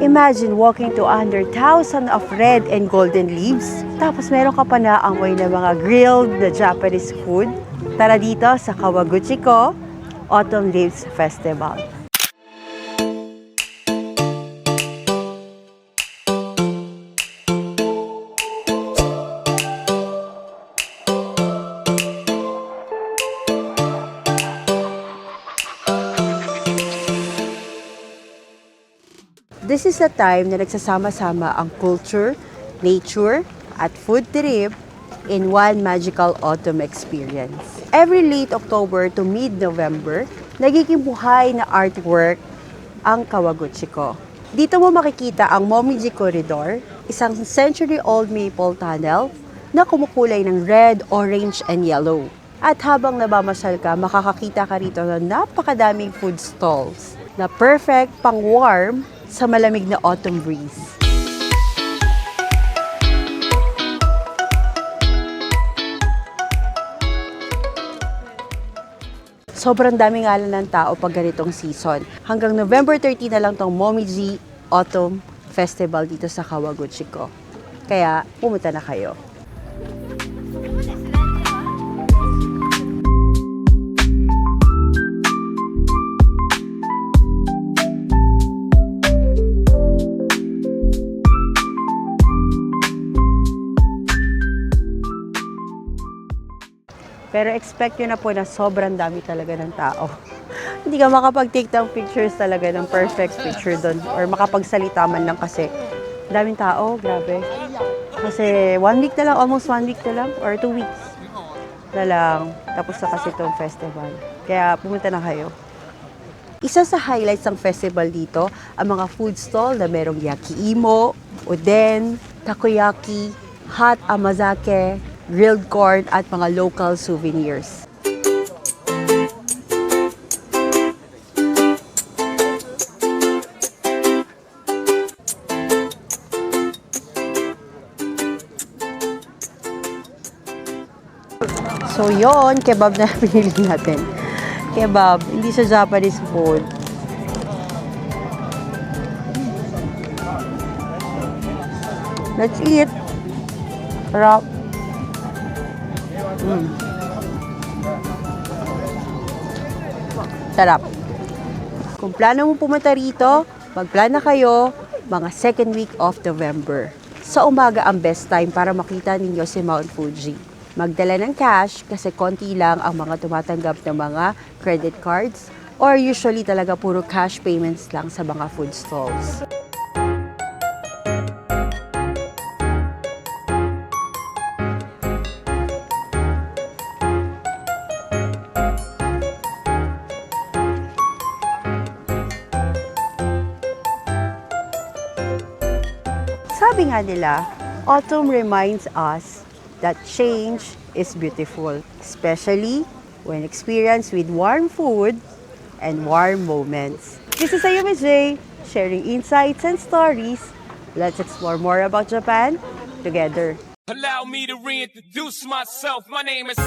Imagine walking to under thousands of red and golden leaves. Tapos meron ka pa na amoy na mga grilled na Japanese food. Tara dito sa Kawaguchiko Autumn Leaves Festival. This is a time na nagsasama-sama ang culture, nature, at food trip in one magical autumn experience. Every late October to mid-November, nagiging buhay na artwork ang Kawaguchiko. Dito mo makikita ang Momiji Corridor, isang century-old maple tunnel na kumukulay ng red, orange, and yellow. At habang nabamasyal ka, makakakita ka rito ng napakadaming food stalls na perfect pang-warm sa malamig na autumn breeze. Sobrang daming ngalan ng tao pag ganitong season. Hanggang November 30 na lang tong Momiji Autumn Festival dito sa Kawaguchiko. Kaya pumunta na kayo. Pero expect nyo na po na sobrang dami talaga ng tao. Hindi ka makapag-take ng pictures talaga ng perfect picture doon or makapagsalita man lang kasi daming tao, grabe. Kasi 1 week na lang, almost 1 week na lang or 2 weeks na lang. Tapos na kasi itong festival. Kaya pumunta na kayo. Isa sa highlights ng festival dito, ang mga food stall na merong yakiimo, oden, takoyaki, hot amazake, grilled corn at mga local souvenirs. So yon, kebab na pinili natin. Kebab, hindi siya Japanese food. Let's eat. Sarap. Sarap. Kung plano mo pumunta rito, magplana kayo mga second week of November. Sa umaga ang best time para makita ninyo si Mount Fuji. Magdala ng cash kasi konti lang ang mga tumatanggap ng mga credit cards or usually talaga puro cash payments lang sa mga food stalls. Sabi nga nila, autumn reminds us that change is beautiful, especially when experienced with warm food and warm moments. This is Ayumi J, sharing insights and stories. Let's explore more about Japan together. Allow me to reintroduce myself. My name is